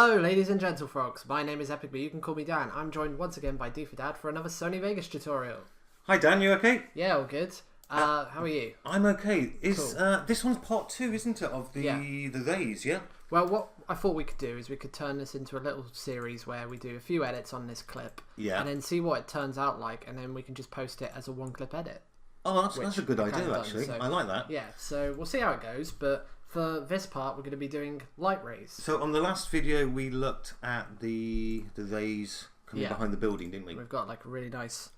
Hello ladies and gentlefrogs, my name is Epic but you can call me Dan. I'm joined once again by D for Dad for another Sony Vegas tutorial. Hi Dan, you okay? Yeah, all good. How are you? I'm okay. Cool. This one's part 2, isn't it, of the rays, yeah? Well, what I thought we could do is we could turn this into a little series where we do a few edits on this clip and then see what it turns out like, and then we can just post it as a one-clip edit. Oh, that's a good idea, actually. So, I like that. Yeah, so we'll see how it goes, but for this part we're going to be doing light rays. So on the last video we looked at the rays coming behind the building, didn't we? We've got like a really nice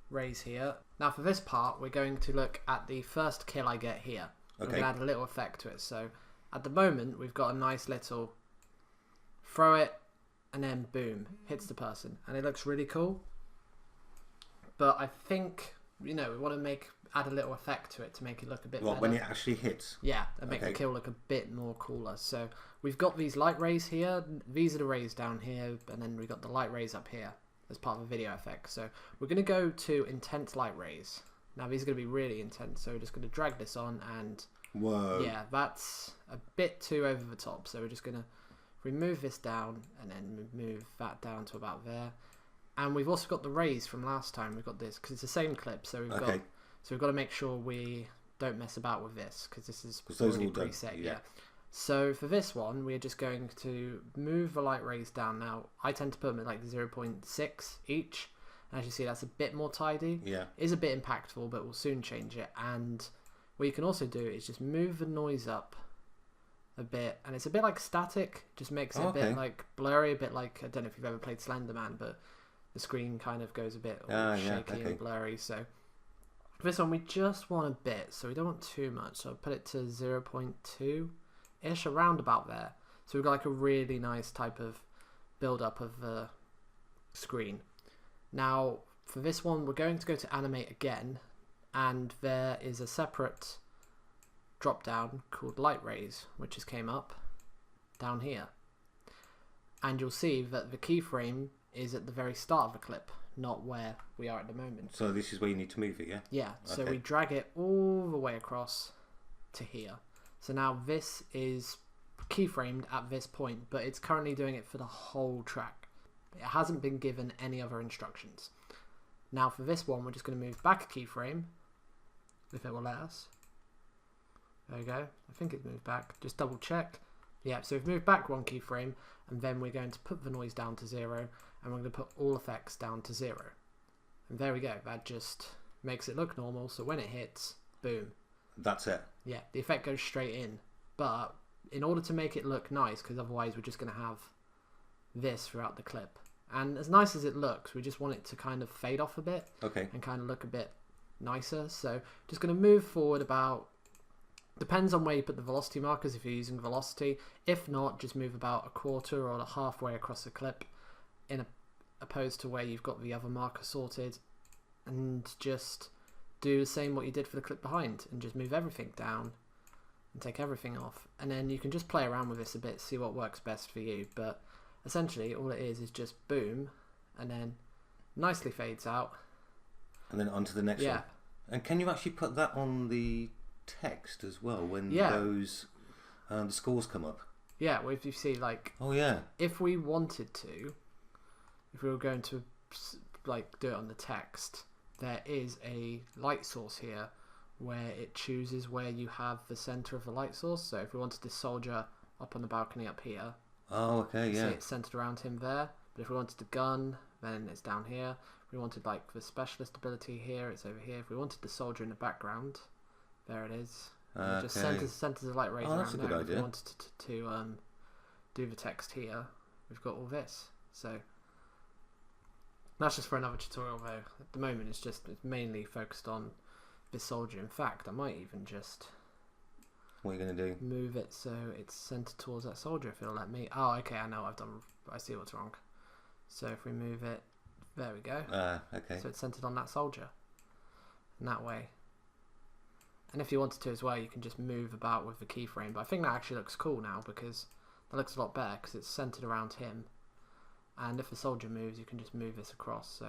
rays here. Now for this part we're going to look at the first kill I get here. Okay. We're going to add a little effect to it. So at the moment we've got a nice little throw it and then boom, hits the person, and it looks really cool. But I think, you know, we want to add a little effect to it to make it look a bit better. When it actually hits? Yeah, and make the kill look a bit more cooler. So we've got these light rays here, these are the rays down here, and then we've got the light rays up here as part of a video effect. So we're going to go to intense light rays. Now these are going to be really intense, so we're just going to drag this on and... Whoa. Yeah, that's a bit too over the top, so we're just going to remove this down and then move that down to about there. And we've also got the rays from last time. We've got this, because it's the same clip, so we've got to make sure we don't mess about with this, because this is already preset. Yeah. So for this one, we're just going to move the light rays down. Now, I tend to put them at like 0.6 each. And as you see, that's a bit more tidy. Yeah. It is a bit impactful, but we'll soon change it. And what you can also do is just move the noise up a bit. And it's a bit like static. Just makes it a bit like blurry, a bit like, I don't know if you've ever played Slenderman, but the screen kind of goes a bit shaky and blurry. So for this one, we just want a bit, so we don't want too much. So I'll put it to 0.2-ish, around about there. So we've got like a really nice type of build-up of the screen. Now, for this one, we're going to go to animate again, and there is a separate drop-down called light rays, which just came up down here. And you'll see that the keyframe is at the very start of the clip, not where we are at the moment. So this is where you need to move it, yeah? Yeah, so we drag it all the way across to here. So now this is keyframed at this point, but it's currently doing it for the whole track. It hasn't been given any other instructions. Now for this one, we're just going to move back a keyframe, if it will let us. There we go. I think it's moved back. Just double check. Yeah, so we've moved back one keyframe, and then we're going to put the noise down to 0, and we're going to put all effects down to 0. And there we go. That just makes it look normal, so when it hits, boom. That's it. Yeah, the effect goes straight in. But in order to make it look nice, because otherwise we're just going to have this throughout the clip. And as nice as it looks, we just want it to kind of fade off a bit. And kind of look a bit nicer. So just going to move forward about... Depends on where you put the velocity markers, if you're using velocity. If not, just move about a quarter or halfway across the clip, opposed to where you've got the other marker sorted, and just do the same what you did for the clip behind, and just move everything down and take everything off. And then you can just play around with this a bit, see what works best for you. But essentially all it is just boom, and then nicely fades out. And then onto the next one. And can you actually put that on the text as well when those the scores come up? Yeah, well, if you see, like, if we wanted to, if we were going to like do it on the text, there is a light source here where it chooses where you have the center of the light source. So if we wanted this soldier up on the balcony up here, see it's centered around him there. But if we wanted the gun, then it's down here. If we wanted like the specialist ability here, it's over here. If we wanted the soldier in the background, there it is. It just centers the light rays around that's a good there. idea. If we wanted to do the text here, we've got all this. So that's just for another tutorial though. At the moment it's mainly focused on this soldier. In fact, I might even just... What are you going to do? Move it so it's centered towards that soldier if it'll let me. Oh, okay, I know I see what's wrong. So if we move it, there we go. So it's centered on that soldier. And that way. And if you wanted to as well, you can just move about with the keyframe. But I think that actually looks cool now, because that looks a lot better because it's centered around him. And if the soldier moves, you can just move this across.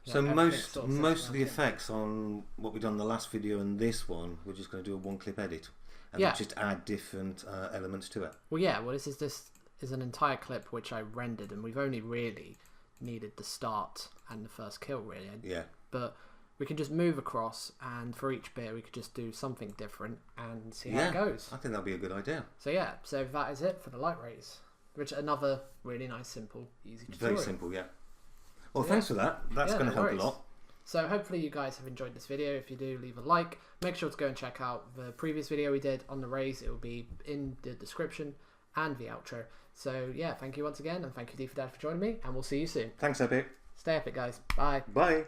So most of the effects on what we've done in the last video and this one, we're just going to do a one-clip edit and just add different elements to it. Well, yeah. Well, this is is an entire clip which I rendered, and we've only really needed the start and the first kill, really. Yeah. But we can just move across, and for each bit we could just do something different and see how it goes. I think that'd be a good idea. So yeah, so that is it for the light rays, which another really nice, simple, easy tutorial. Very simple, yeah. Well, thanks for that. That's going to help a lot. So hopefully you guys have enjoyed this video. If you do, leave a like. Make sure to go and check out the previous video we did on the rays. It will be in the description and the outro. So yeah, thank you once again, and thank you D4Dad for joining me, and we'll see you soon. Thanks, Epic. Stay epic, guys. Bye. Bye.